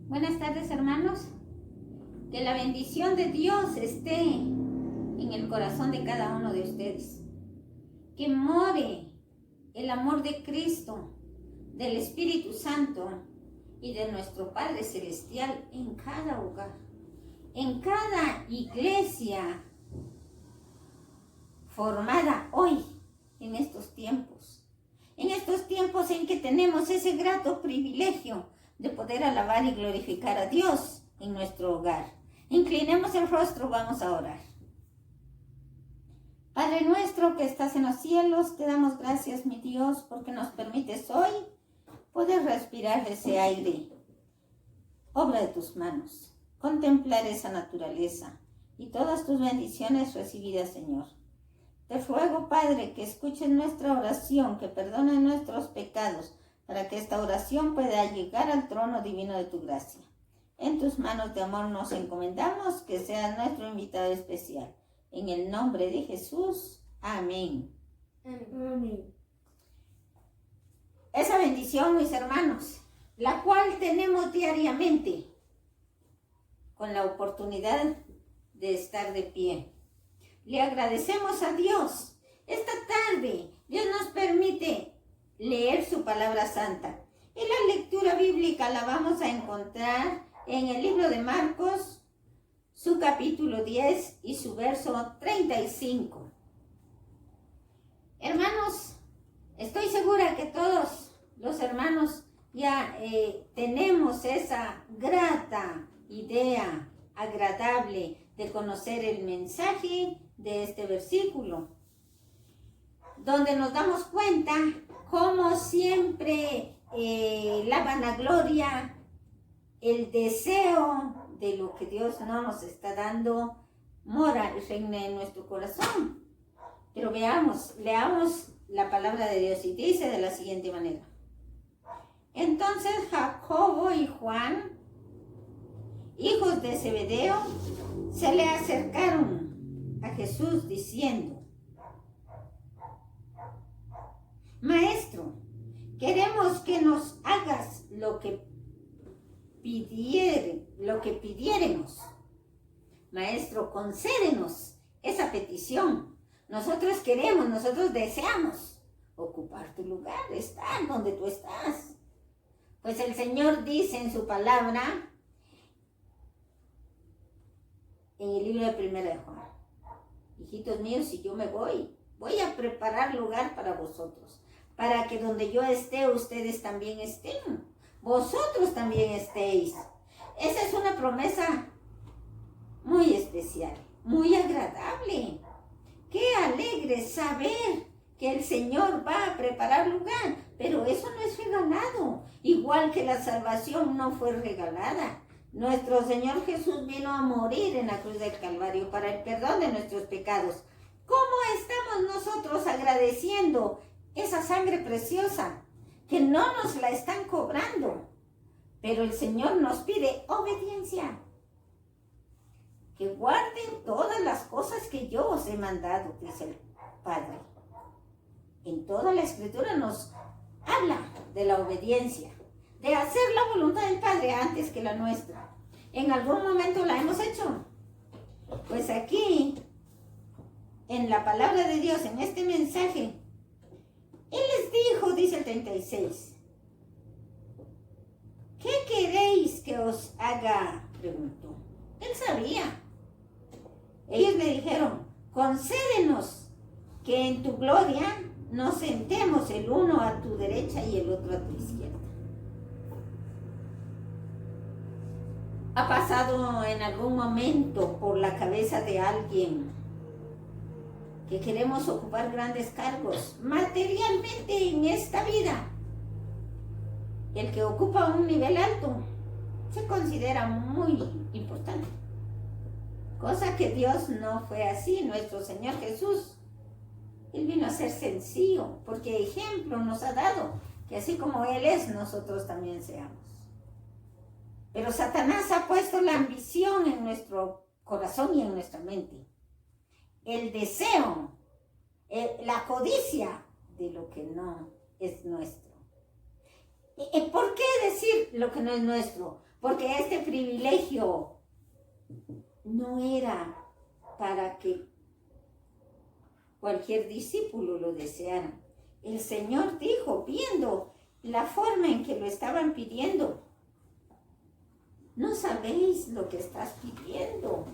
Buenas tardes, hermanos. Que la bendición de Dios esté en el corazón de cada uno de ustedes. Que more el amor de Cristo, del Espíritu Santo y de nuestro Padre Celestial en cada hogar, en cada iglesia formada hoy, en estos tiempos en que tenemos ese grato privilegio de poder alabar y glorificar a Dios en nuestro hogar. Inclinemos el rostro, vamos a orar. Padre nuestro que estás en los cielos, te damos gracias, mi Dios, porque nos permites hoy poder respirar ese aire, obra de tus manos, contemplar esa naturaleza y todas tus bendiciones recibidas, Señor. Te ruego, Padre, que escuches nuestra oración, que perdones nuestros pecados, para que esta oración pueda llegar al trono divino de tu gracia. En tus manos de amor nos encomendamos, que seas nuestro invitado especial. En el nombre de Jesús, amén. Amén. Esa bendición, mis hermanos, la cual tenemos diariamente, con la oportunidad de estar de pie. Le agradecemos a Dios. Esta tarde Dios nos permite leer su palabra santa. Y la lectura bíblica la vamos a encontrar en el libro de Marcos, su capítulo 10 y su verso 35. Hermanos, estoy segura que todos los hermanos ya tenemos esa grata idea agradable de conocer el mensaje de este versículo, donde nos damos cuenta cómo siempre la vanagloria, el deseo de lo que Dios no nos está dando, mora y reina en nuestro corazón. Pero leamos la palabra de Dios y dice de la siguiente manera. Entonces Jacobo y Juan, hijos de Zebedeo, se le acercaron a Jesús diciendo: Maestro, queremos que nos hagas lo que pidiéremos. Maestro, concédenos esa petición. Nosotros deseamos ocupar tu lugar, estar donde tú estás. Pues el Señor dice en su palabra, en el libro de Primera de Juan: hijitos míos, si yo me voy a preparar lugar para vosotros, para que donde yo esté, ustedes también estén, vosotros también estéis. Esa es una promesa muy especial, muy agradable. Qué alegre saber que el Señor va a preparar lugar, pero eso no es regalado, igual que la salvación no fue regalada. Nuestro Señor Jesús vino a morir en la cruz del Calvario para el perdón de nuestros pecados. ¿Cómo estamos nosotros agradeciendo esa sangre preciosa que no nos la están cobrando? Pero el Señor nos pide obediencia. Que guarden todas las cosas que yo os he mandado, dice el Padre. En toda la Escritura nos habla de la obediencia, de hacer la voluntad del Padre antes que la nuestra. ¿En algún momento la hemos hecho? Pues aquí, en la palabra de Dios, en este mensaje, Él les dijo, dice el 36, ¿qué queréis que os haga? Preguntó. Él sabía. Ellos le dijeron, concédenos que en tu gloria nos sentemos el uno a tu derecha y el otro a tu izquierda. ¿Ha pasado en algún momento por la cabeza de alguien que queremos ocupar grandes cargos materialmente en esta vida? El que ocupa un nivel alto se considera muy importante. Cosa que Dios no fue así. Nuestro Señor Jesús, Él vino a ser sencillo, porque ejemplo nos ha dado que así como Él es, nosotros también seamos. Pero Satanás ha puesto la ambición en nuestro corazón y en nuestra mente. El deseo, la codicia de lo que no es nuestro. ¿Por qué decir lo que no es nuestro? porque este privilegio no era para que cualquier discípulo lo deseara. El Señor dijo, viendo la forma en que lo estaban pidiendo, no sabéis lo que estás pidiendo.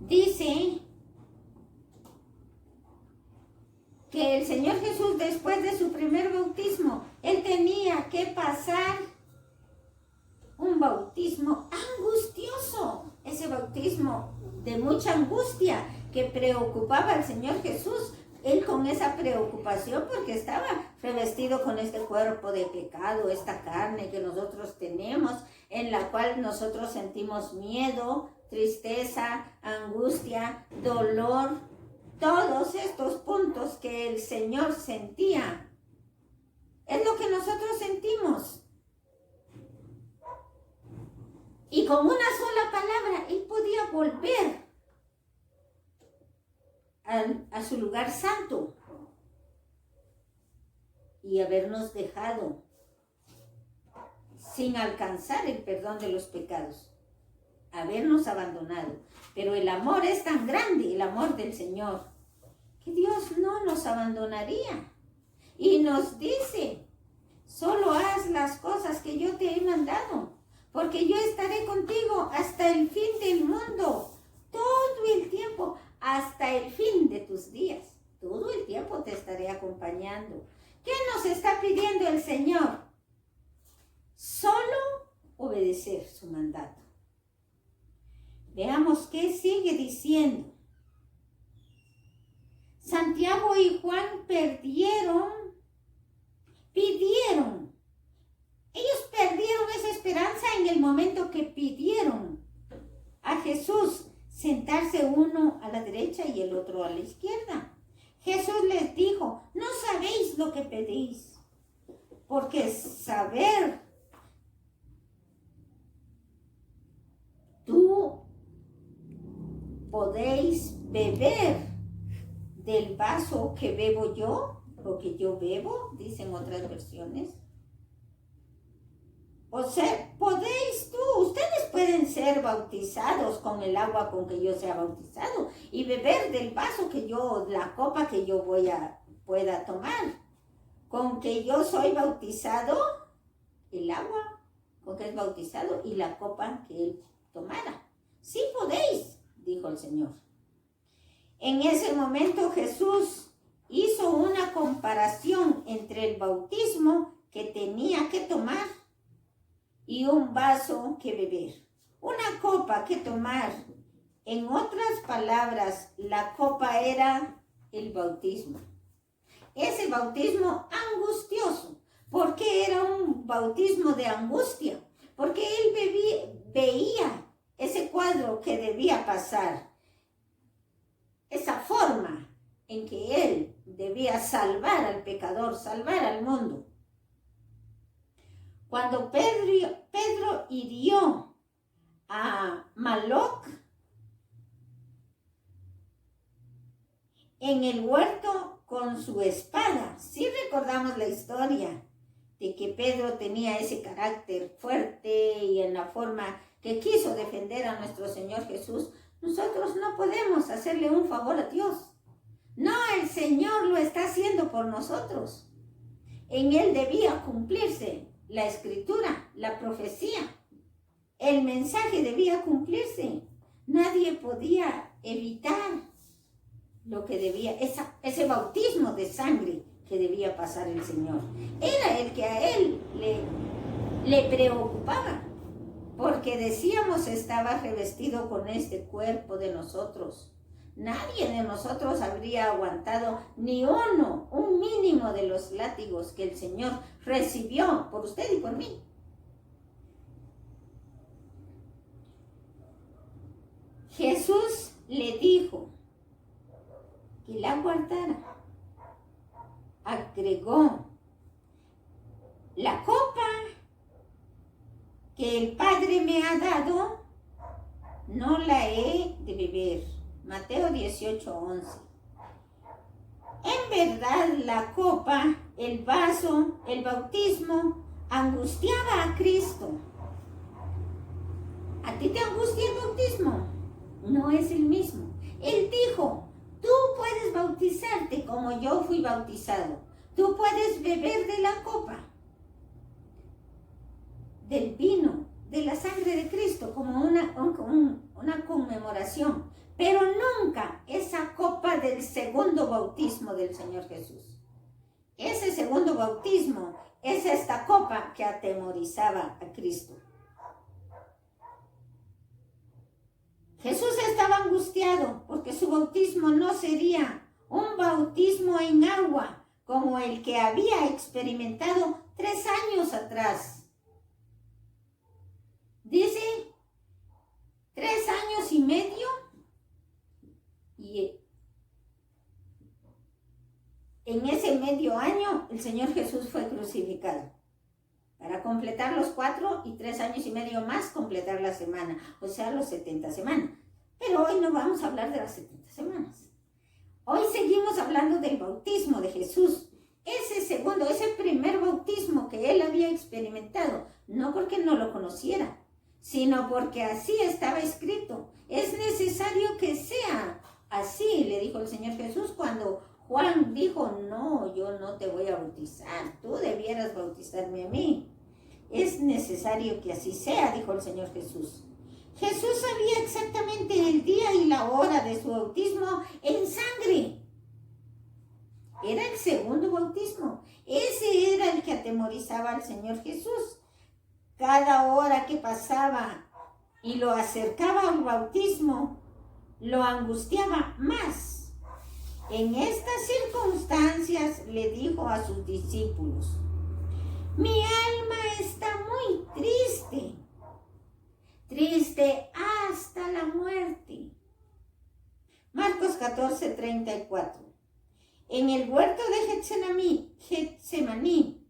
Dice que el Señor Jesús, después de su primer bautismo, Él tenía que pasar un bautismo angustioso, ese bautismo de mucha angustia que preocupaba al Señor Jesús. Él con esa preocupación porque estaba revestido con este cuerpo de pecado, esta carne que nosotros tenemos, en la cual nosotros sentimos miedo, tristeza, angustia, dolor, todos estos puntos que el Señor sentía. Es lo que nosotros sentimos. Y con una sola palabra, Él podía volver a su lugar santo y habernos dejado sin alcanzar el perdón de los pecados, habernos abandonado. Pero el amor es tan grande, el amor del Señor, que Dios no nos abandonaría. Y nos dice, solo haz las cosas que yo te he mandado, porque yo estaré contigo hasta el fin del mundo, todo el tiempo, hasta el fin de tus días. Todo el tiempo te estaré acompañando. ¿Qué nos está pidiendo el Señor? Solo obedecer su mandato. Veamos qué sigue diciendo. Santiago y Juan pidieron. Ellos perdieron esa esperanza en el momento que pidieron a Jesús sentarse uno a la derecha y el otro a la izquierda. Jesús les dijo, no sabéis lo que pedís, porque saber tú podéis beber del vaso que bebo yo, o que yo bebo, dicen otras versiones. O sea, ustedes pueden ser bautizados con el agua con que yo sea bautizado y beber del vaso la copa que yo pueda tomar. Con que yo soy bautizado, el agua con que es bautizado y la copa que él tomara. Sí podéis, dijo el Señor. En ese momento Jesús hizo una comparación entre el bautismo que tenía que tomar y un vaso que beber. Una copa que tomar. En otras palabras, la copa era el bautismo. Ese bautismo angustioso. ¿Por qué era un bautismo de angustia? Porque él veía ese cuadro que debía pasar. Esa forma en que él debía salvar al pecador, salvar al mundo. Cuando Pedro hirió a Moloc en el huerto con su espada, sí recordamos la historia de que Pedro tenía ese carácter fuerte y en la forma que quiso defender a nuestro Señor Jesús. Nosotros no podemos hacerle un favor a Dios. No, el Señor lo está haciendo por nosotros. En Él debía cumplirse la escritura, la profecía. El mensaje debía cumplirse. Nadie podía evitar lo que debía, ese bautismo de sangre que debía pasar el Señor. Era el que a Él le preocupaba. Porque decíamos, estaba revestido con este cuerpo de nosotros. Nadie de nosotros habría aguantado ni un mínimo de los látigos que el Señor recibió por usted y por mí. Jesús le dijo que la guardara. Agregó, la copa que el Padre me ha dado, no la he de beber. Mateo 18:11. En verdad, la copa, el vaso, el bautismo, angustiaba a Cristo. ¿A ti te angustia el bautismo? No es el mismo. Él dijo, tú puedes bautizarte como yo fui bautizado. Tú puedes beber de la copa, del vino, de la sangre de Cristo, como una conmemoración. Pero nunca esa copa del segundo bautismo del Señor Jesús. Ese segundo bautismo es esta copa que atemorizaba a Cristo. Jesús estaba angustiado porque su bautismo no sería un bautismo en agua como el que había experimentado 3 años atrás. Dice 3 años y medio, y en ese medio año el Señor Jesús fue crucificado. Para completar los 4 y 3 años y medio más, completar la semana, o sea, los 70 semanas. Pero hoy no vamos a hablar de las 70 semanas. Hoy seguimos hablando del bautismo de Jesús. Ese primer bautismo que él había experimentado, no porque no lo conociera, sino porque así estaba escrito. Es necesario que sea así, le dijo el Señor Jesús cuando Juan dijo, no, yo no te voy a bautizar, tú debieras bautizarme a mí. Es necesario que así sea, dijo el Señor Jesús. Jesús sabía exactamente el día y la hora de su bautismo en sangre. Era el segundo bautismo. Ese era el que atemorizaba al Señor Jesús. Cada hora que pasaba y lo acercaba al bautismo, lo angustiaba más. En estas circunstancias le dijo a sus discípulos, mi alma está muy triste, triste hasta la muerte. Marcos 14:34. En el huerto de Getsemaní,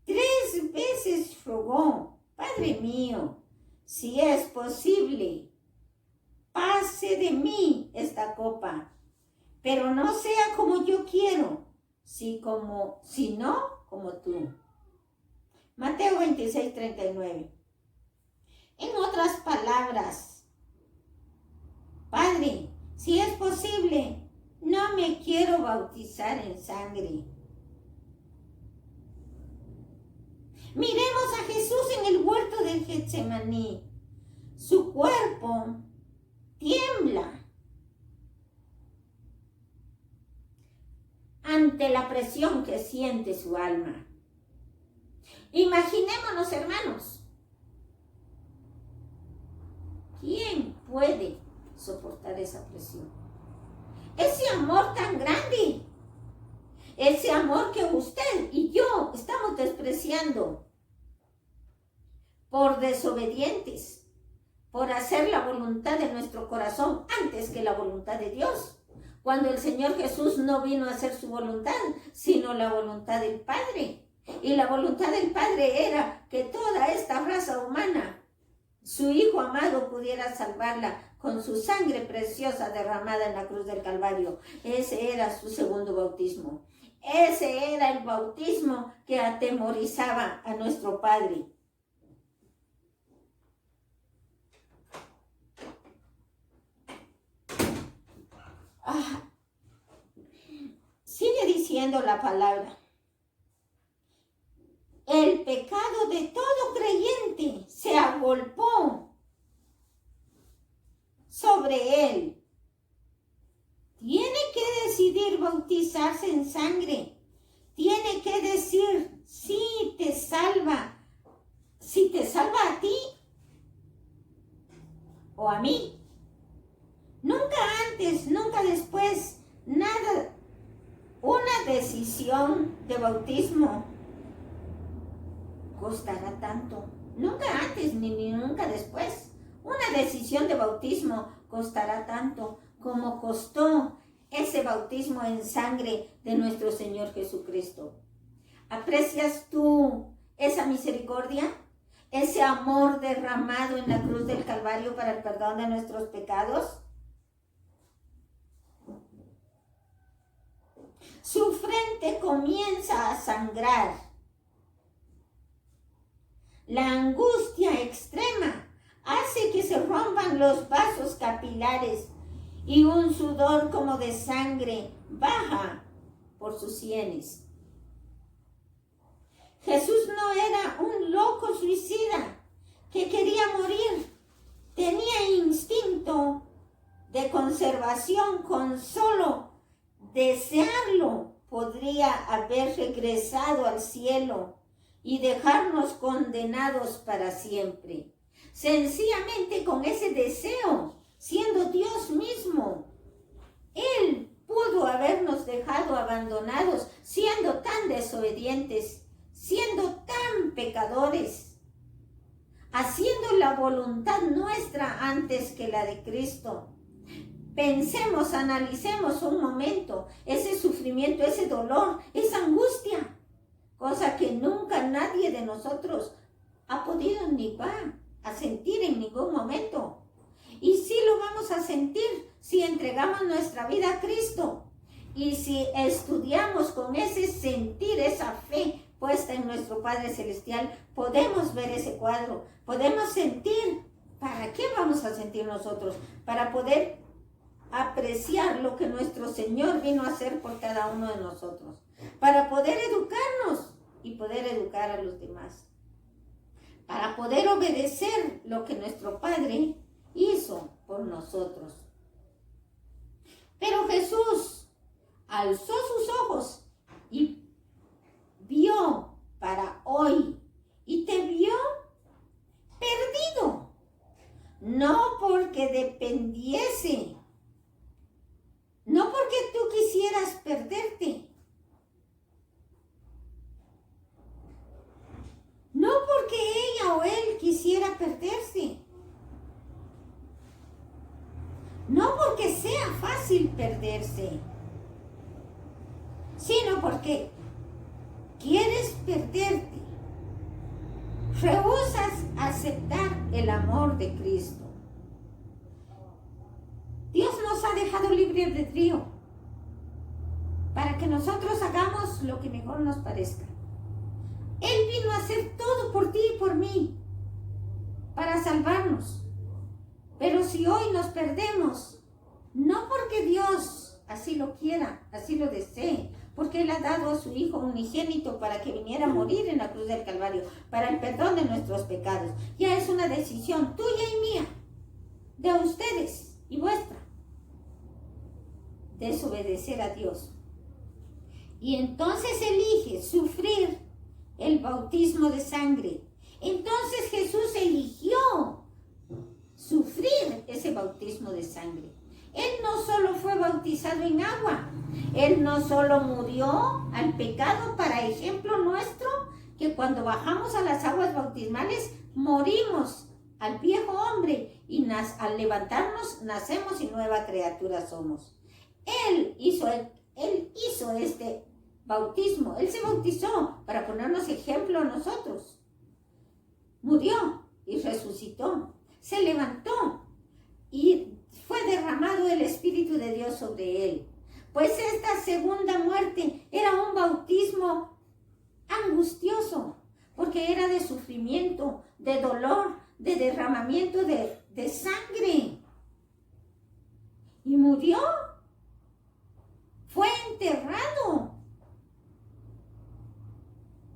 3 veces rogó, Padre mío, si es posible, pase de mí esta copa, pero no sea como yo quiero, sino como tú. Mateo 26:39. En otras palabras, Padre, si es posible, no me quiero bautizar en sangre. Miremos a Jesús en el huerto del Getsemaní. Su cuerpo tiembla ante la presión que siente su alma. Imaginémonos, hermanos, ¿quién puede soportar esa presión? Ese amor tan grande, ese amor que usted y yo estamos despreciando por desobedientes, por hacer la voluntad de nuestro corazón antes que la voluntad de Dios. Cuando el Señor Jesús no vino a hacer su voluntad, sino la voluntad del Padre. Y la voluntad del Padre era que toda esta raza humana, su Hijo amado, pudiera salvarla con su sangre preciosa derramada en la cruz del Calvario. Ese era su segundo bautismo. Ese era el bautismo que atemorizaba a nuestro Padre. Sigue diciendo la palabra. El pecado de todo creyente se agolpó sobre él. Tiene que decidir bautizarse en sangre. Tiene que decir si te salva a ti o a mí. Nunca antes, nunca después, nada. Una decisión de bautismo costará tanto. Nunca antes ni nunca después. Una decisión de bautismo costará tanto como costó ese bautismo en sangre de nuestro Señor Jesucristo. ¿Aprecias tú esa misericordia? Ese amor derramado en la cruz del Calvario para el perdón de nuestros pecados. Su frente comienza a sangrar. La angustia extrema hace que se rompan los vasos capilares y un sudor como de sangre baja por sus sienes. Jesús no era un loco suicida que quería morir. Tenía instinto de conservación. Con solo desearlo podría haber regresado al cielo y dejarnos condenados para siempre. Sencillamente con ese deseo, siendo Dios mismo, Él pudo habernos dejado abandonados, siendo tan desobedientes, siendo tan pecadores, haciendo la voluntad nuestra antes que la de Cristo. Pensemos, analicemos un momento ese sufrimiento, ese dolor, esa angustia, cosa que nunca nadie de nosotros ha podido ni va a sentir en ningún momento. Y sí lo vamos a sentir si entregamos nuestra vida a Cristo y si estudiamos con ese sentir, esa fe puesta en nuestro Padre Celestial, podemos ver ese cuadro, podemos sentir. ¿Para qué vamos a sentir nosotros? Para poder apreciar lo que nuestro Señor vino a hacer por cada uno de nosotros, para poder educarnos y poder educar a los demás, para poder obedecer lo que nuestro Padre hizo por nosotros. Pero Jesús alzó sus ojos y vio para hoy y te vio perdido, no porque dependiese, no porque tú quisieras perderte, no porque ella o él quisiera perderse, no porque sea fácil perderse, sino porque quieres perderte, rehusas aceptar el amor de Cristo. Dios nos ha dejado libre albedrío para que nosotros hagamos lo que mejor nos parezca. Él vino a hacer todo por ti y por mí, para salvarnos. Pero si hoy nos perdemos, no porque Dios así lo quiera, así lo desee, porque Él ha dado a su Hijo unigénito para que viniera a morir en la cruz del Calvario, para el perdón de nuestros pecados. Ya es una decisión tuya y mía, de ustedes y vuestra, desobedecer a Dios. Y entonces elige sufrir el bautismo de sangre. Entonces Jesús eligió sufrir ese bautismo de sangre. Él no solo fue bautizado en agua, Él no solo murió al pecado para ejemplo nuestro, que cuando bajamos a las aguas bautismales morimos al viejo hombre y al levantarnos nacemos y nueva criatura somos. Él hizo este bautismo, Él se bautizó para ponernos ejemplo a nosotros. Murió y resucitó, se levantó y fue derramado el Espíritu de Dios sobre Él. Pues esta segunda muerte era un bautismo angustioso, porque era de sufrimiento, de dolor, de derramamiento de sangre. Y murió, fue enterrado,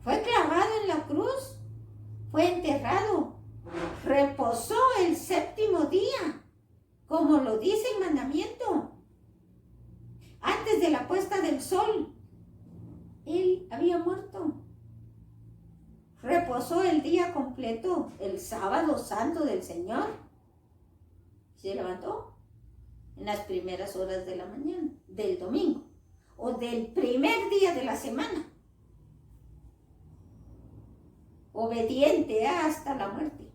fue clavado en la cruz, fue enterrado, reposó el séptimo día, como lo dice el mandamiento. Antes de la puesta del sol, Él había muerto. Reposó el día completo, el sábado santo del Señor. Se levantó en las primeras horas de la mañana, del domingo, o del primer día de la semana. Obediente hasta la muerte.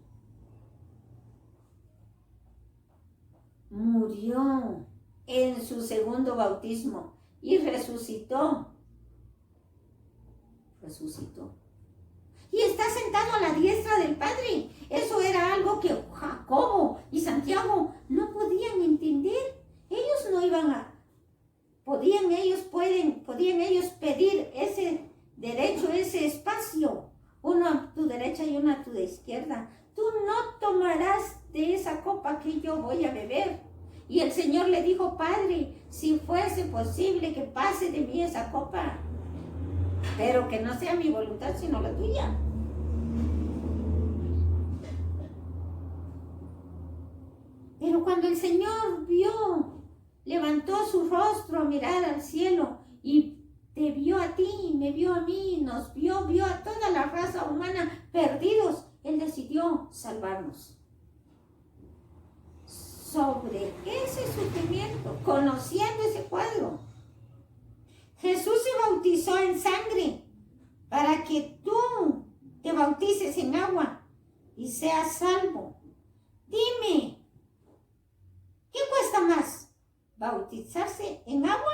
Murió en su segundo bautismo y resucitó. Resucitó. Y está sentado a la diestra del Padre. Eso era algo que Jacobo y Santiago no podían entender. Ellos no iban a... Podían ellos pedir ese derecho, ese espacio. Tú derecha y una a tu izquierda. Tú no tomarás de esa copa que yo voy a beber. Y el Señor le dijo, Padre, si fuese posible que pase de mí esa copa, pero que no sea mi voluntad sino la tuya. Pero cuando el Señor vio, levantó su rostro a mirar al cielo y te vio a ti, me vio a mí, nos vio a toda la raza humana perdidos, Él decidió salvarnos. Sobre ese sufrimiento, conociendo ese cuadro, Jesús se bautizó en sangre para que tú te bautices en agua y seas salvo. Dime, ¿qué cuesta más? ¿Bautizarse en agua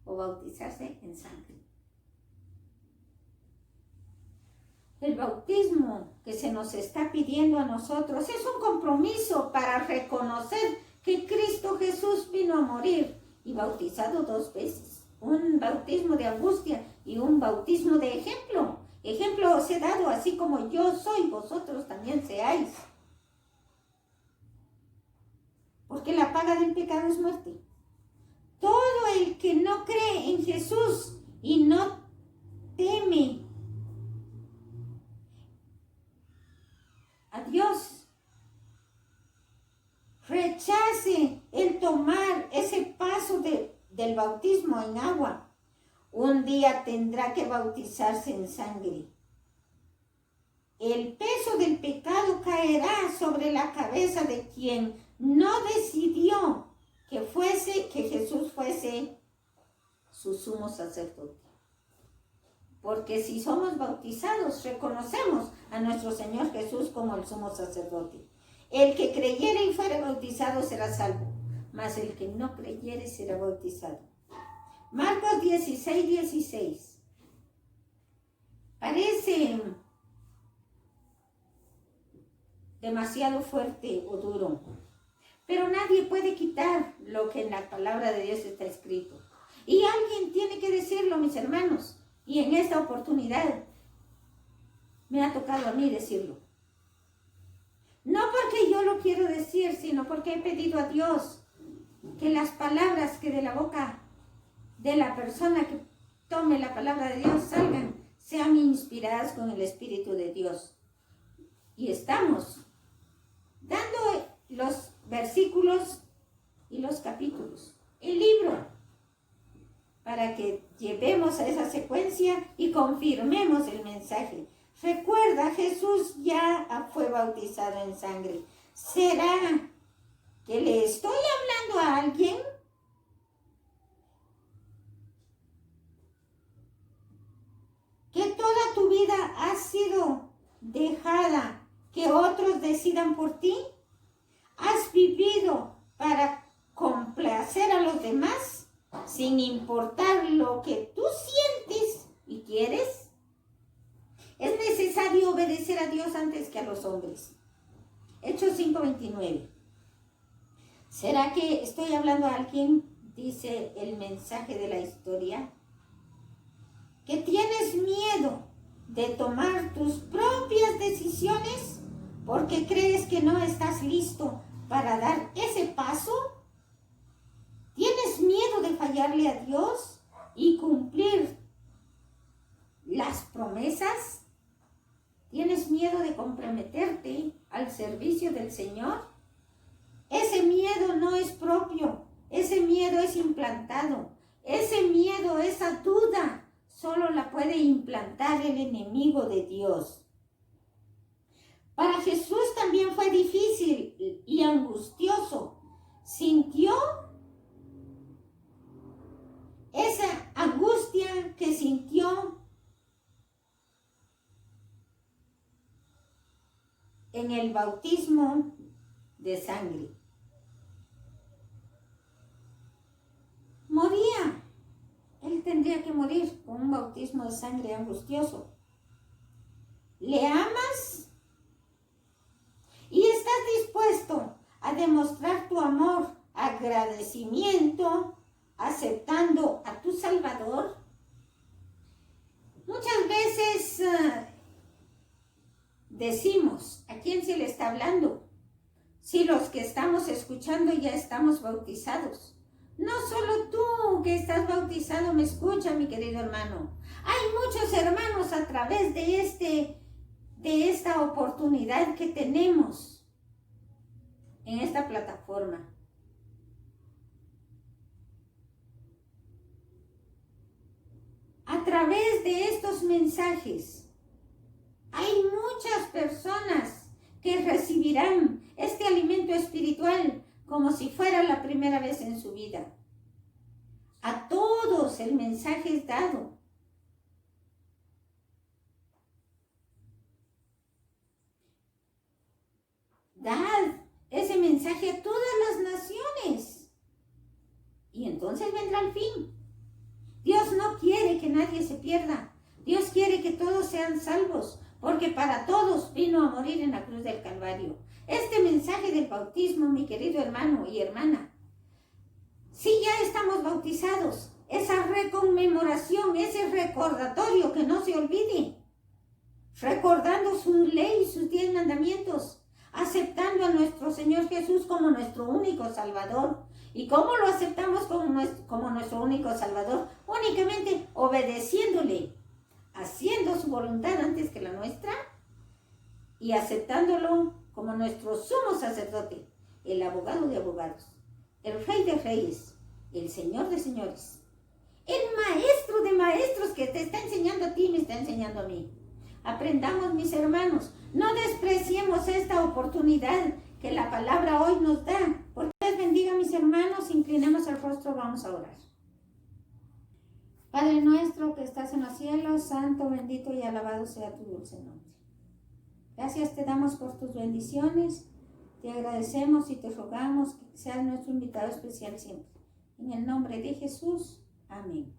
o bautizarse en sangre? El bautismo que se nos está pidiendo a nosotros es un compromiso para reconocer que Cristo Jesús vino a morir y bautizado 2 veces. Un bautismo de angustia y un bautismo de ejemplo. Ejemplo os he dado, así como yo soy, vosotros también seáis. Porque la paga del pecado es muerte. Todo el que no cree en Jesús y no teme a Dios, rechace el tomar ese paso del bautismo en agua, un día tendrá que bautizarse en sangre. El peso del pecado caerá sobre la cabeza de quien no decidió que Jesús fuese su sumo sacerdote. Porque si somos bautizados, reconocemos a nuestro Señor Jesús como el sumo sacerdote. El que creyere y fuere bautizado será salvo, mas el que no creyere será bautizado. Marcos 16:16. Parece demasiado fuerte o duro, pero nadie puede quitar lo que en la palabra de Dios está escrito. Y alguien tiene que decirlo, mis hermanos. Y en esta oportunidad me ha tocado a mí decirlo. No porque yo lo quiero decir, sino porque he pedido a Dios que las palabras que de la boca de la persona que tome la palabra de Dios salgan, sean inspiradas con el Espíritu de Dios. Y estamos dando los versículos y los capítulos, el libro, para que llevemos a esa secuencia y confirmemos el mensaje. Recuerda, Jesús ya fue bautizado en sangre. ¿Será que le estoy hablando a alguien? Que toda tu vida ha sido dejada que otros decidan por ti. ¿Has vivido para complacer a los demás sin importar lo que tú sientes y quieres? Es necesario obedecer a Dios antes que a los hombres. Hechos 5:29. ¿Será que estoy hablando a alguien? Dice el mensaje de la historia. ¿Que tienes miedo de tomar tus propias decisiones porque crees que no estás listo para dar ese paso? ¿Tienes miedo de fallarle a Dios y cumplir las promesas? ¿Tienes miedo de comprometerte al servicio del Señor? Ese miedo no es propio, ese miedo es implantado, ese miedo, esa duda, solo la puede implantar el enemigo de Dios. Para Jesús también fue difícil y angustioso. Sintió esa angustia que sintió en el bautismo de sangre. Moría. Él tendría que morir con un bautismo de sangre angustioso. ¿Le amas? ¿Y estás dispuesto a demostrar tu amor, agradecimiento, aceptando a tu Salvador? Muchas veces decimos, ¿a quién se le está hablando? Si los que estamos escuchando ya estamos bautizados. No solo tú que estás bautizado me escucha, mi querido hermano. Hay muchos hermanos a través de esta oportunidad que tenemos en esta plataforma. A través de estos mensajes, hay muchas personas que recibirán este alimento espiritual como si fuera la primera vez en su vida. A todos el mensaje es dado. Dad ese mensaje a todas las naciones. Y entonces vendrá el fin. Dios no quiere que nadie se pierda. Dios quiere que todos sean salvos, porque para todos vino a morir en la cruz del Calvario. Este mensaje del bautismo, mi querido hermano y hermana, si ya estamos bautizados, esa reconmemoración, ese recordatorio que no se olvide, recordando su ley, sus 10 mandamientos, aceptando a nuestro Señor Jesús como nuestro único Salvador. ¿Y cómo lo aceptamos como nuestro único Salvador? Únicamente obedeciéndole, haciendo su voluntad antes que la nuestra y aceptándolo como nuestro sumo sacerdote, el abogado de abogados, el rey de reyes, el señor de señores, el maestro de maestros que te está enseñando a ti y me está enseñando a mí. Aprendamos, mis hermanos, no despreciemos esta oportunidad que la palabra hoy nos da. Por Dios bendiga, mis hermanos, inclinemos el rostro, vamos a orar. Padre nuestro que estás en los cielos, santo, bendito y alabado sea tu dulce nombre. Gracias te damos por tus bendiciones, te agradecemos y te rogamos que seas nuestro invitado especial siempre. En el nombre de Jesús, amén.